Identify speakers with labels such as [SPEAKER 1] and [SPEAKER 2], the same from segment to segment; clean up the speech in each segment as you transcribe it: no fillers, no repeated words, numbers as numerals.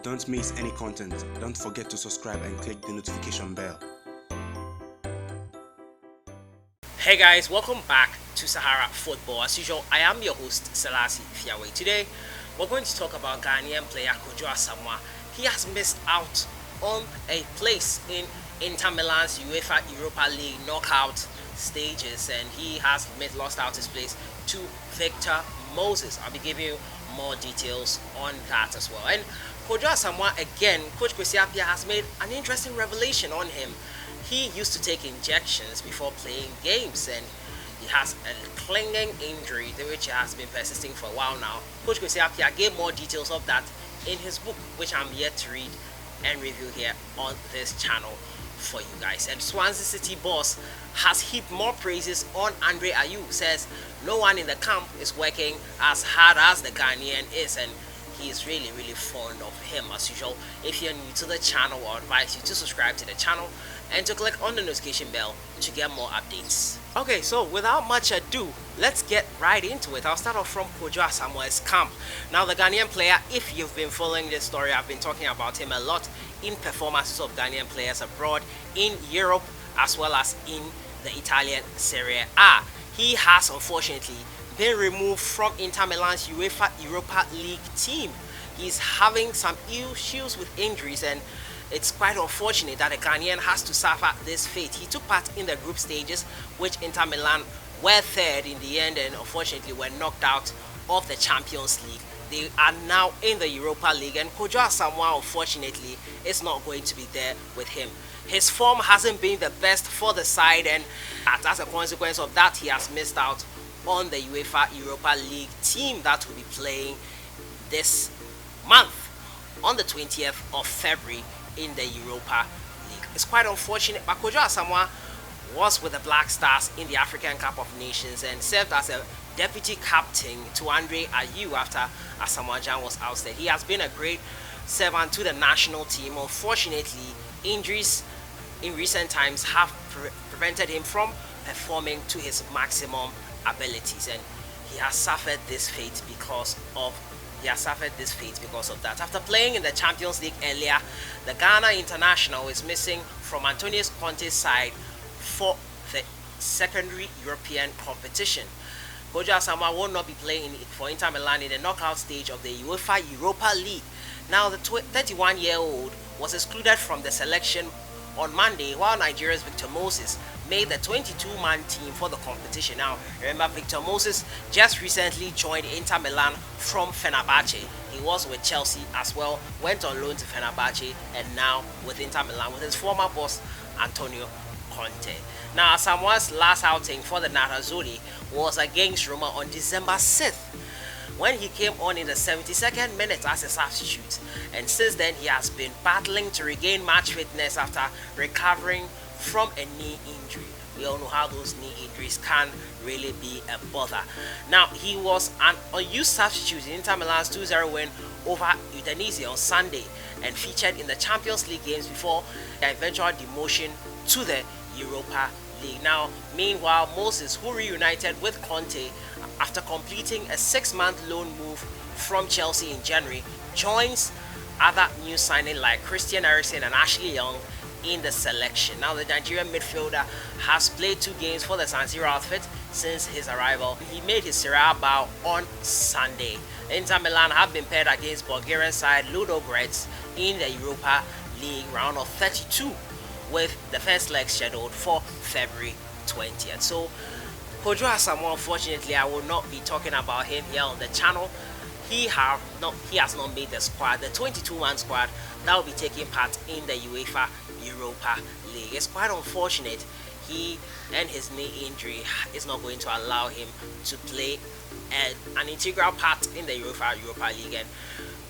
[SPEAKER 1] Don't miss any content. Don't forget to subscribe and click the notification bell.
[SPEAKER 2] Hey guys, welcome back to Sahara Football. As usual, I am your host, Selassie Fiawe. Today, we're going to talk about Ghanaian player Kwadwo Asamoah. He has missed out on a place in Inter Milan's UEFA Europa League knockout stages, and he has lost out his place to Victor Moses. I'll be giving you more details on that as well. And Kwadwo Asamoah, again, Coach KWESI has made an interesting revelation on him. He used to take injections before playing games, and he has a clinging injury which has been persisting for a while now. Coach KWESI gave more details of that in his book, which I'm yet to read and review here on this channel for you guys. And Swansea City boss has heaped more praises on Ayew. Says no one in the camp is working as hard as the Ghanaian is, and he is really fond of him. As usual, if you're new to the channel, I advise you to subscribe to the channel and to click on the notification bell to get more updates. Okay, so without much ado, let's get right into it. I'll start off from Kwadwo Asamoah's camp. Now, the Ghanaian player, if you've been following this story, I've been talking about him a lot in performances of Ghanaian players abroad, in Europe, as well as in the Italian Serie A. He has unfortunately been removed from Inter Milan's UEFA Europa League team. He's having some issues with injuries, and it's quite unfortunate that a Ghanaian has to suffer this fate. He took part in the group stages, which Inter Milan were third in the end, and unfortunately were knocked out of the Champions League. They are now in the Europa League, and Kwadwo Asamoah, unfortunately, is not going to be there with him. His form hasn't been the best for the side, and as a consequence of that, he has missed out on the UEFA Europa League team that will be playing this month on the 20th of February in the Europa League. It's quite unfortunate, but Kwadwo Asamoah was with the Black Stars in the African Cup of Nations and served as a deputy captain to Ayew after Asamoah was ousted. He has been a great servant to the national team. Unfortunately, injuries in recent times have prevented him from performing to his maximum abilities, and he has suffered this fate because of that. After playing in the Champions League earlier, the Ghana international is missing from Antonio Conte's side for the secondary European competition. Kwadwo Asamoah will not be playing for Inter Milan in the knockout stage of the UEFA Europa League. Now, the 31-year-old was excluded from the selection on Monday, while Nigeria's Victor Moses made the 22-man team for the competition. Now, remember, Victor Moses just recently joined Inter Milan from Fenerbahce. He was with Chelsea as well, went on loan to Fenerbahce, and now with Inter Milan with his former boss, Antonio Conte. Now, Asamoah's last outing for the Nerazzurri was against Roma on December 6th, when he came on in the 72nd minute as a substitute, and since then he has been battling to regain match fitness after recovering from a knee injury. We all know how those knee injuries can really be a bother. Now, he was an unused substitute in Inter Milan's 2-0 win over Udinese on Sunday and featured in the Champions League games before their eventual demotion to the Europa League. Now, meanwhile, Moses, who reunited with Conte after completing a 6-month loan move from Chelsea in January, joins other new signings like Christian Eriksen and Ashley Young in the selection. Now, the Nigerian midfielder has played 2 games for the San Siro outfit since his arrival. He made his Serie A bow on Sunday. Inter Milan have been paired against Bulgarian side Ludogorets in the Europa League round of 32, with the first leg scheduled for February 20th. So, Kwadwo Asamoah, unfortunately, I will not be talking about him here on the channel. He has not made the squad, the 22-man squad that will be taking part in the UEFA Europa League. It's quite unfortunate. He and his knee injury is not going to allow him to play an integral part in the UEFA Europa League. And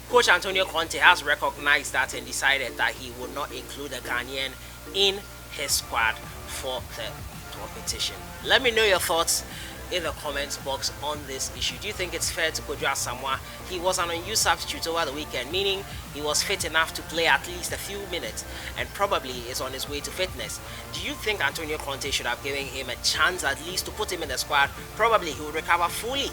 [SPEAKER 2] Coach Antonio Conte has recognized that and decided that he will not include the Ghanaian in his squad for the competition. Let me know your thoughts in the comments box on this issue. Do you think it's fair to Kwadwo Asamoah? He was an unused substitute over the weekend, meaning he was fit enough to play at least a few minutes and probably is on his way to fitness. Do you think Antonio Conte should have given him a chance at least to put him in the squad? Probably he would recover fully.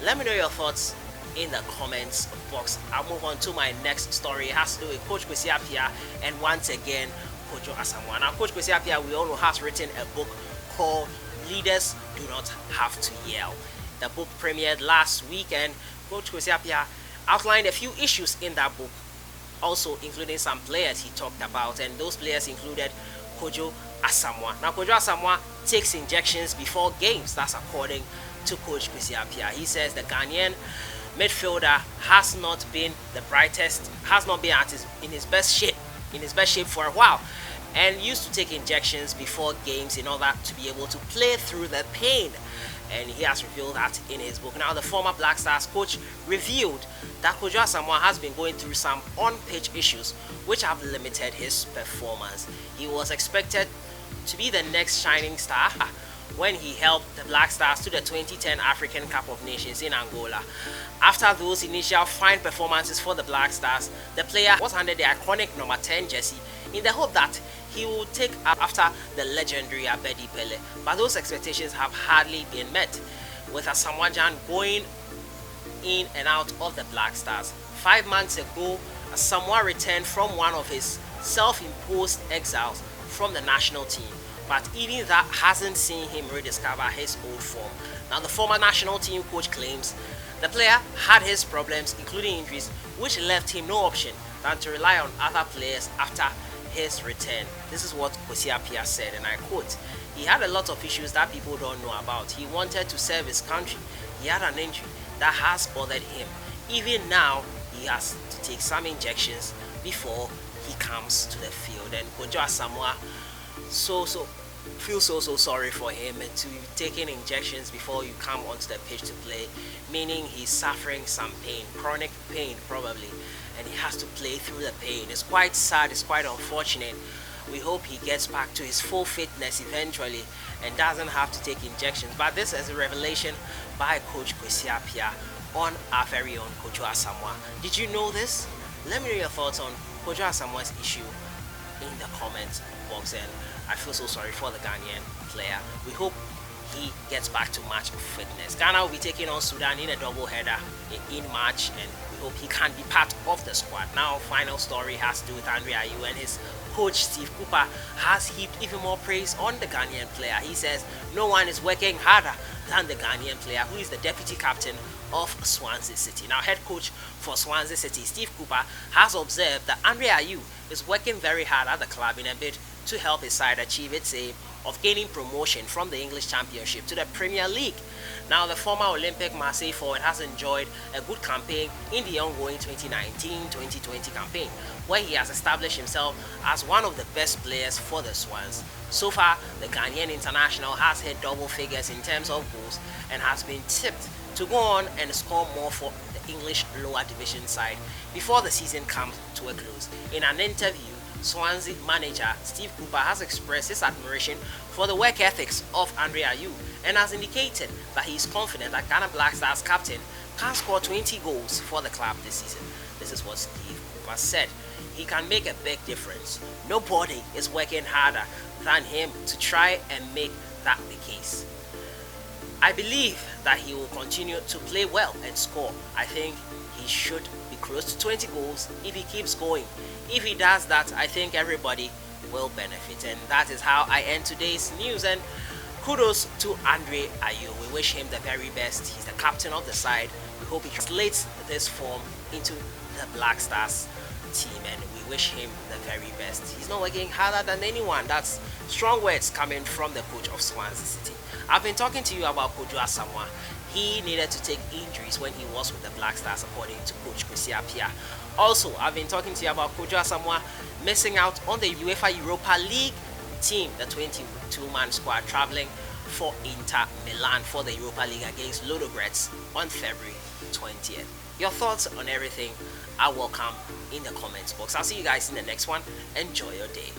[SPEAKER 2] Let me know your thoughts in the comments box. I'll move on to my next story. It has to do with Coach KWESI APPIAH and once again Kwadwo Asamoah. Now Coach KWESI APPIAH, we all know, has written a book called Leaders Do Not Have to Yell. The book premiered last week and Coach KWESI APPIAH outlined a few issues in that book, also including some players he talked about, and those players included Kwadwo Asamoah. Now Kwadwo Asamoah takes injections before games. That's according to Coach KWESI APPIAH. He says the Ghanaian midfielder has not been the brightest, has not been in his best shape for a while, and used to take injections before games in order to be able to play through the pain. And he has revealed that in his book. Now the former Black Stars coach revealed that Kwadwo Asamoah has been going through some on-pitch issues which have limited his performance. He was expected to be the next shining star when he helped the Black Stars to the 2010 African Cup of Nations in Angola. After those initial fine performances for the Black Stars, the player was handed the iconic number 10 jersey in the hope that he would take up after the legendary Abedi Pele. But those expectations have hardly been met, with Asamoah going in and out of the Black Stars. 5 months ago, Asamoah returned from one of his self-imposed exiles from the national team, but even that hasn't seen him rediscover his old form. Now the former national team coach claims the player had his problems, including injuries, which left him no option than to rely on other players after his return. This is what KWESI APPIAH said, and I quote, "He had a lot of issues that people don't know about. He wanted to serve his country. He had an injury that has bothered him. Even now, he has to take some injections before he comes to the field." And Kwadwo Asamoah feel so sorry for him and to be taking injections before you come onto the pitch to play, meaning he's suffering some pain, chronic pain probably, and he has to play through the pain. It's quite sad, it's quite unfortunate. We hope he gets back to his full fitness eventually and doesn't have to take injections. But this is a revelation by Coach KWESI APPIAH on our very own Kwadwo Asamoah. Did you know this? Let me know your thoughts on Kwadwo Asamoah's issue in the comments box, and I feel so sorry for the Ghanaian player. We hope he gets back to match fitness. Ghana will be taking on Sudan in a double header in March, and we hope he can be part of the squad. Now, final story has to do with Ayew, and his coach Steve Cooper has heaped even more praise on the Ghanaian player. He says no one is working harder than the Ghanaian player, who is the deputy captain of Swansea City. Now, head coach for Swansea City, Steve Cooper, has observed that Ayew is working very hard at the club in a bid to help his side achieve its aim of gaining promotion from the English Championship to the Premier League. Now, the former Olympic Marseille forward has enjoyed a good campaign in the ongoing 2019-2020 campaign, where he has established himself as one of the best players for the Swans. So far, the Ghanaian international has hit double figures in terms of goals and has been tipped to go on and score more for the English lower division side before the season comes to a close. In an interview, Swansea manager Steve Cooper has expressed his admiration for the work ethics of Ayew and has indicated that he is confident that Ghana Black Stars captain can score 20 goals for the club this season. This is what Steve Cooper said. He can make a big difference. Nobody is working harder than him to try and make that the case. I believe that he will continue to play well and score. I think he should be close to 20 goals if he keeps going. If he does that, I think everybody will benefit. And that is how I end today's news. And kudos to Ayew. We wish him the very best. He's the captain of the side. We hope he translates this form into the Black Stars team, and we wish him the very best. He's not working harder than anyone. That's strong words coming from the coach of Swansea City. I've been talking to you about Kwadwo Asamoah. He needed to take injuries when he was with the Black Stars, according to Coach KWESI APPIAH. Also, I've been talking to you about Kwadwo Asamoah missing out on the UEFA Europa League team, the 22-man squad traveling for Inter Milan for the Europa League against Ludogorets on February 20th. Your thoughts on everything are welcome in the comments box. I'll see you guys in the next one. Enjoy your day.